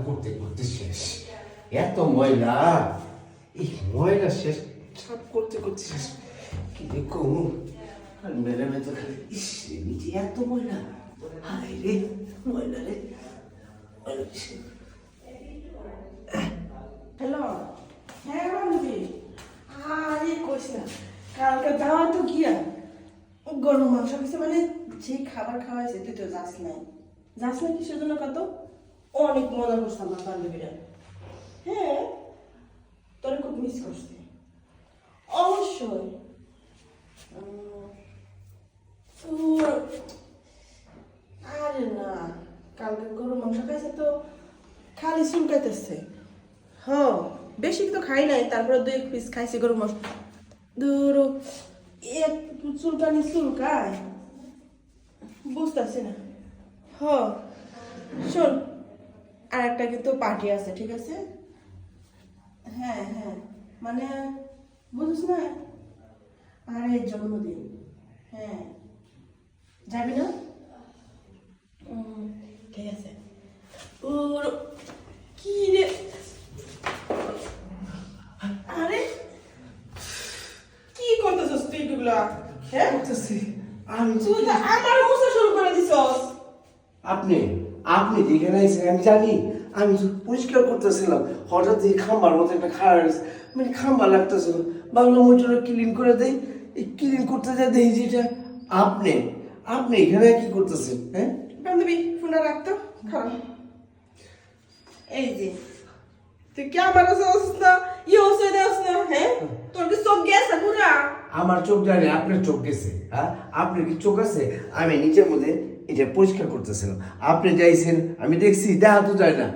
করতে করতে শেষ। এত ময়লা, এই ময়লা শেষ সাফ করতে করতে শেষ। কি দেখুন আর ম্যাডামে তো খালি ইস নিচে এত ময়লা, হায় রে ময়লা রে। হ্যালো, হ্যাঁ বান্ধবী, আরে কইস না, কালকে দাওয়া তো গিয়া গরম মাংস খাইছে, মানে যে খাবার খাওয়াইছে তুই তো যাস নাই। যাস না কিসের জন্য কত? অনেক মজা করছে আমার বান্ধবীরা। হ্যাঁ, তোরা খুব মিস করছে অবশ্যই। আরে না, কালকে গরম মাংস খাইছে তো খালি চুলকাইতেছে। হ্যাঁ, বেশি তো খাই নাই, তারপরে 2 পিস খাইছি গরম মাংস। দূর এক চুলকানি চুলকায়, বুঝতেছি না। হ্যাঁ শোন, আর একটা কিন্তু পার্টি আছে, ঠিক আছে? হ্যাঁ হ্যাঁ, মানে বুঝিস না, আরে জন্মদিন। হ্যাঁ, যাবি না? ঠিক আছে। ওর কি রে, আরে কি করতেছস তুই এগুলা? হ্যাঁ করতেছি আমি। তুই তো আমার মুছে শুরু করে দিছস। আপনি আপনি যেখানে আইছেন আমি জানি, আমি তো পরিষ্কার করতেছিলাম, হঠাৎ এই খাম্বার মতো একটা খাড়া রয়েছে, মানে খাম্বা লাগতেছিল, বাংলা মোটরে ক্লিন করে দেই, এই ক্লিন করতে যা দেখি যেটা আপনি আপনি এখানে কি করতেছেন? হ্যাঁ বান্ধবী ফোনটা রাখতো, খারাপ। এই যে তুই কি আমার অবস্থা ইয়ে হচ্ছে দেখ না? হ্যাঁ, তোর কি চোখ গেছে পুরা? আমার চোখ জানে, আপনার চোখ গেছে। হ্যাঁ, আপনার কি চোখ আছে? আমি নিজের মধ্যে এটা পরিষ্কার করতেছিলাম, আপনি যাইছেন আমি দেখছি, দেখা তো যায় না,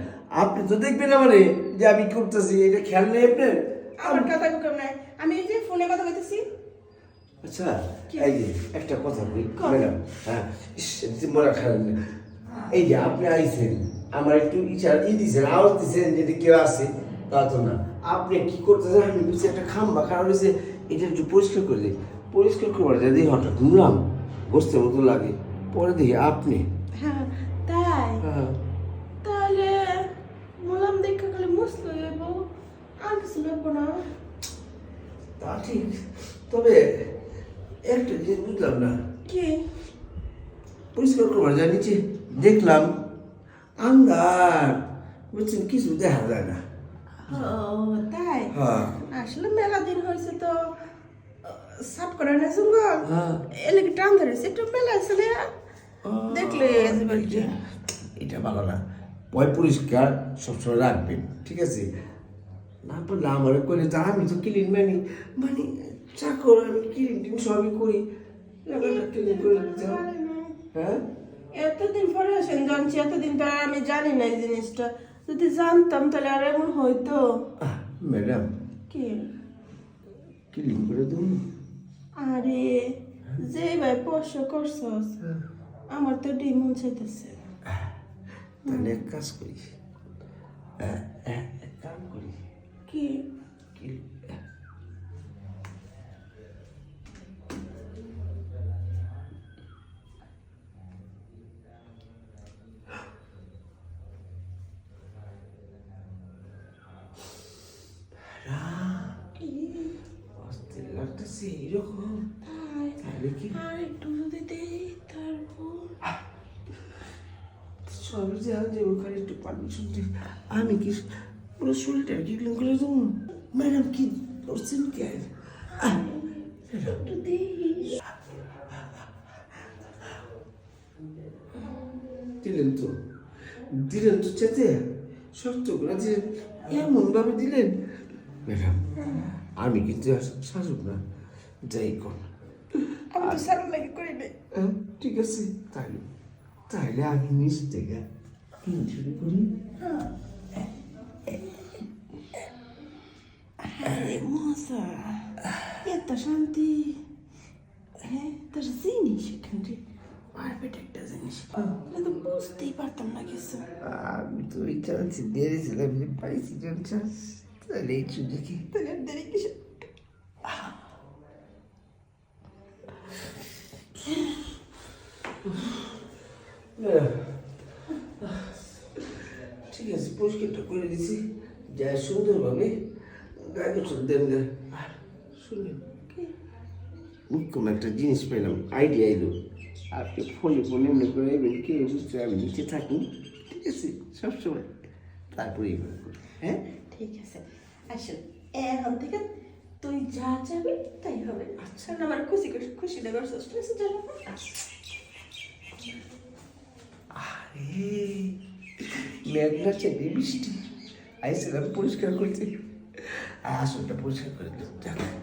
আপনি তো দেখবেন আমারে যে আমি করতেছি, এটা খেয়াল নেই আপনার? আমার কথা কম নাই, আমি এই যে ফোনে কথা কইতেছি। আচ্ছা এই যে একটা কথা বলি ম্যাডাম, হ্যাঁ মনে খারাপ নেই, এই যে আপনি আইছেন আমার একটু ইচ্ছা দিয়েছেন, আওয়াজ দিচ্ছেন যদি কেউ আসে, তা তো না, আপনি কি করতেছেন আমি বুঝছি, একটা খাম্বা খারাপ হয়েছে, এটা একটু পরিষ্কার করে দিই, পরিষ্কার করবার যদি হঠাৎ ঘুরলাম বসতে মতো লাগে, পরে দেখি আপনি। হ্যাঁ তাই? হ্যাঁ তাহলে মোলাম দেখা গেলে মুসলো যাবো, আর কিছু লাগবো না। তা ঠিক, তবে একটা জিনিস বুঝলাম না, কি? পরিষ্কার করবার যা নিচে দেখলাম আন্ধার, বুঝছেন কিছু দেখা যায় না। ও তাই? হ্যাঁ আসলে মেলা দিন হয়েছে তো সাফ করে না জঙ্গল, হ্যাঁ। এলাকি টান ধরেছে একটু মেলা আছে না, দেখলে এটা ভালো না, পয় পরিষ্কার সবসময় রাখবেন, ঠিক আছে? না পারলে আমার করে তা আমি তো ক্লিন মানে চাকর, আমি ক্লিন টিন সবই করি, ক্লিন করে দিতে হবে। হ্যাঁ এতদিন পরে আসেন জানছি, এতদিন পরে আমি জানি না এই জিনিসটা, যদি জানতাম তাহলে আর এমন হয়তো। ম্যাডাম কি? ক্লিন করে দেবো। আরে যে ভাই প্রশ্ন করছস, আমার তো ডিমন চাইতেছে। তাহলে এক কাজ করি, এক কাম করি, কি? অস্থির লাগতেছে এরকম, তাহলে কি আর একটু যদি দেই তারপর সবই জানা যে ওখানে একটু পারমিশন দিই, আমি কি পুরো শরীরটা কি ক্লিন করে দেবো? ম্যাডাম কি করছেন কেন? একটু দেই। দিলেন তো চেতে, শক্ত করে দিলেন, এমন ভাবে দিলেন। ম্যাডাম আমি কিন্তু আর শাসক না, যাই কর। আমি তো সারা লাগে করি নাই। ঠিক আছে, তাহলে তাহলে আমি নিজ থেকে শুরু করি। আরে মজা, এত শান্তি। হ্যাঁ, তোর জিনিস এখানে পারফেক্ট একটা জিনিস, এটা তো বুঝতেই পারতাম না কিছু। আমি তো ওই চান্স দিয়েছিলাম, যে পাইছি চান্স, তাহলে এই সুযোগে তাহলে আর দেরি কিসে? ঠিক আছে পরিষ্কারটা করে দিছি যা সুন্দরভাবে গায়ে গোসল দেন গা। আর শুনলেন কোন একটা জিনিস পেলাম, আইডিয়া এলো। আপনি ফোনে ফোনে এমনি করে এবেন, কে বুঝতে আমি নিচে থাকি, ঠিক আছে সবসময়, তারপরে এইভাবে করি। হ্যাঁ ঠিক আছে, আসো এখন থেকে তুই যা যাবি তাই হবে। আচ্ছা আমার খুশি খুশি দেবার চেষ্টা আছে জানো। আরে মেঘনা চেপে বৃষ্টি আইসিলাম পরিষ্কার করতে, আসলটা পরিষ্কার করে দিলাম।